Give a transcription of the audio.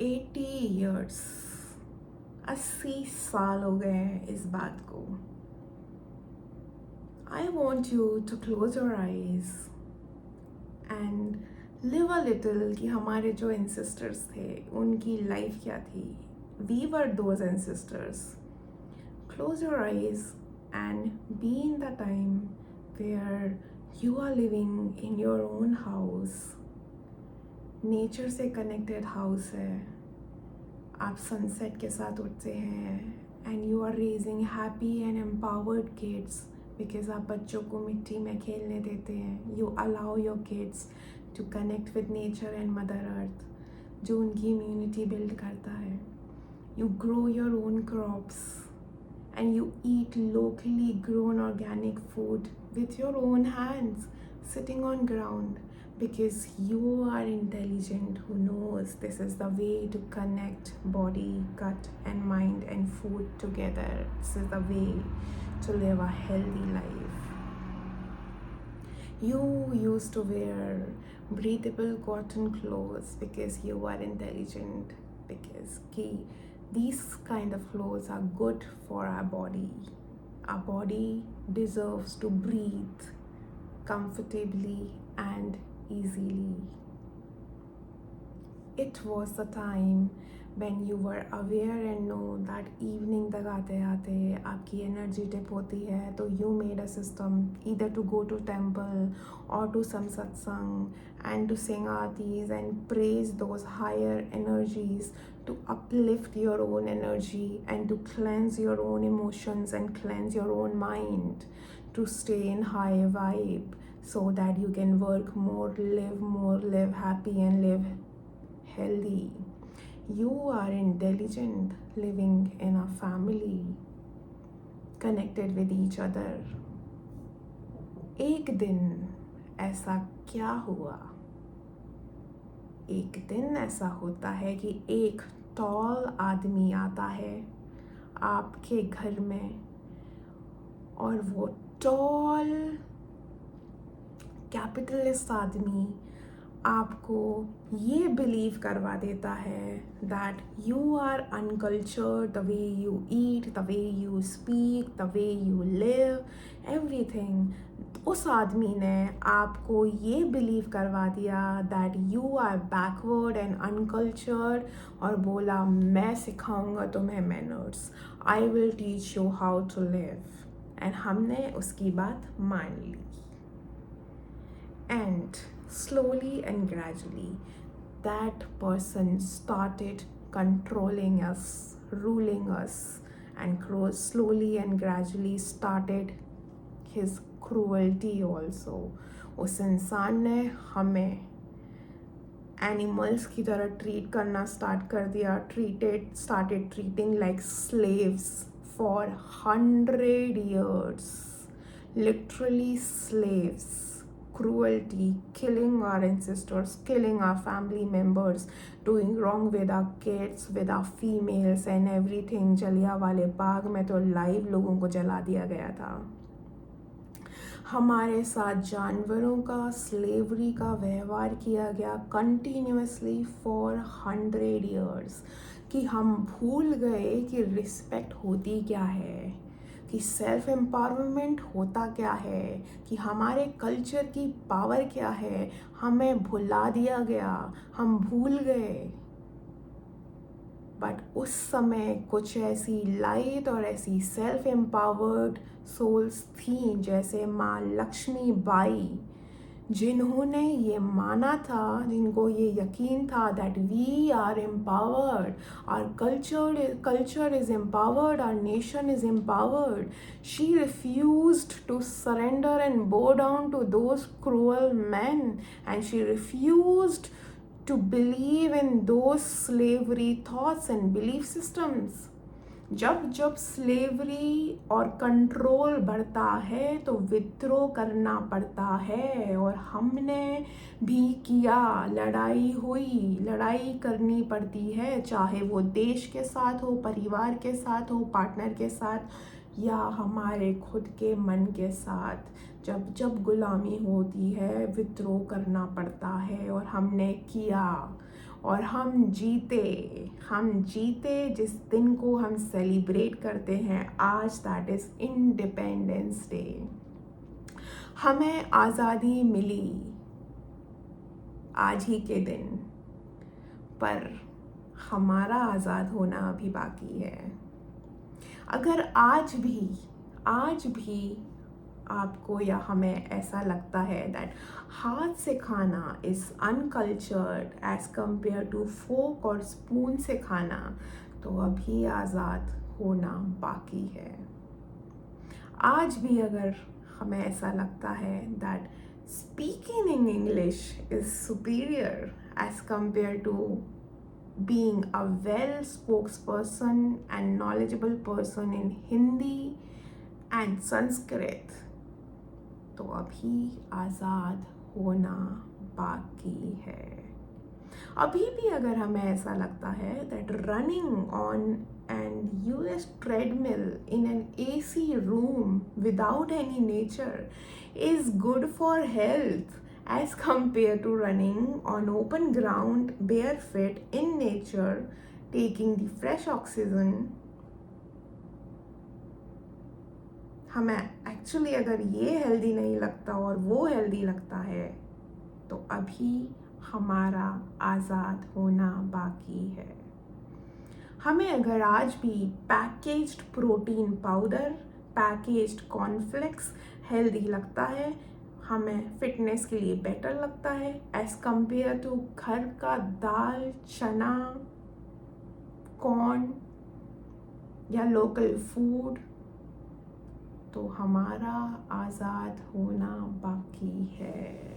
80 years, 80 साल हो गए हैं इस बात को. I want you to close your eyes and live a little कि हमारे जो ancestors थे उनकी life क्या थी. We were those ancestors. Close your eyes and be in the time where you are living in your own house. Nature से connected house है. आप सनसेट के साथ उठते हैं and you are raising happy and empowered kids because आप बच्चों को मिट्टी में खेलने देते हैं. You allow your kids to connect with nature and mother earth जो उनकी इम्यूनिटी बिल्ड करता है. You grow your own crops and you eat locally grown organic food with your own hands sitting on ground because you are intelligent who knows this is the way to connect body, gut and mind and food together. This is the way to live a healthy life. You used to wear breathable cotton clothes because you are intelligent, because these kind of clothes are good for our body. Our body deserves to breathe comfortably and easily. It was the time when you were aware and know that evening तक आते आते आपकी energy dip होती है, तो you made a system either to go to temple or to some satsang and to sing aartis and praise those higher energies, to uplift your own energy and to cleanse your own emotions and cleanse your own mind, to stay in high vibe so that you can work more, live happy and live healthy. You are intelligent, living in a family, connected with each other. एक दिन ऐसा क्या हुआ? एक दिन ऐसा होता है कि एक टॉल आदमी आता है आपके घर में और वो टॉल कैपिटलिस्ट आदमी आपको ये बिलीव करवा देता है that you are uncultured, the way you eat, the way you speak, the way you live, everything. उस आदमी ने आपको ये बिलीव करवा दिया that you are backward and uncultured और बोला मैं सिखाऊंगा तुम्हें manners, I will teach you how to live. And हमने उसकी बात मान ली. And slowly and gradually, that person started controlling us, ruling us, and slowly and gradually started his cruelty also. उस इंसान ने हमें एनिमल्स की तरह ट्रीट करना स्टार्ट कर दिया. started treating like slaves for 100 years. Literally slaves. Cruelty, killing our ancestors, killing our family members, doing wrong with our kids, with our females and everything. जलियांवाले बाग में तो लाइव लोगों को जला दिया गया था. हमारे साथ जानवरों का स्लेवरी का व्यवहार किया गया कंटिन्यूसली फॉर 100 years कि हम भूल गए कि रिस्पेक्ट होती क्या है, कि सेल्फ एम्पावरमेंट होता क्या है, कि हमारे कल्चर की पावर क्या है. हमें भुला दिया गया, हम भूल गए. बट उस समय कुछ ऐसी लाइट और ऐसी सेल्फ एम्पावर्ड सोल्स थी जैसे माँ लक्ष्मी बाई, जिन्होंने ये माना था, जिनको ये यकीन था that we are empowered, our culture is empowered, our nation is empowered. She refused to surrender and bow down to those cruel men, and she refused to believe in those slavery thoughts and belief systems. जब जब slavery और control बढ़ता है तो विद्रोह करना पड़ता है, और हमने भी किया. लड़ाई हुई, लड़ाई करनी पड़ती है, चाहे वो देश के साथ हो, परिवार के साथ हो, पार्टनर के साथ या हमारे खुद के मन के साथ. जब जब गुलामी होती है विद्रोह करना पड़ता है, और हमने किया. और हम जीते जिस दिन को हम सेलिब्रेट करते हैं आज, दैट इज़ इंडिपेंडेंस डे। हमें आज़ादी मिली आज ही के दिन, पर हमारा आज़ाद होना अभी बाकी है। अगर आज भी आपको या हमें ऐसा लगता है दैट हाथ से खाना is uncultured as compare to fork और स्पून से खाना, तो अभी आज़ाद होना बाकी है। आज भी अगर हमें ऐसा लगता है that speaking in English is superior as compare to being a well spokesperson and knowledgeable person in Hindi and Sanskrit, तो अभी आज़ाद होना बाकी है। अभी भी अगर हमें ऐसा लगता है that running on an US treadmill in an AC room without any nature is good for health as compared to running on open ground barefoot in nature, taking the fresh oxygen, हमें actually अगर ये healthy नहीं लगता और वो healthy लगता है, तो अभी हमारा आज़ाद होना बाकी है। हमें अगर आज भी packaged protein powder, packaged cornflakes healthy लगता है, हमें फिटनेस के लिए बेटर लगता है एज कंपेयर टू घर का दाल, चना, कॉर्न या लोकल फूड, तो हमारा आज़ाद होना बाकी है।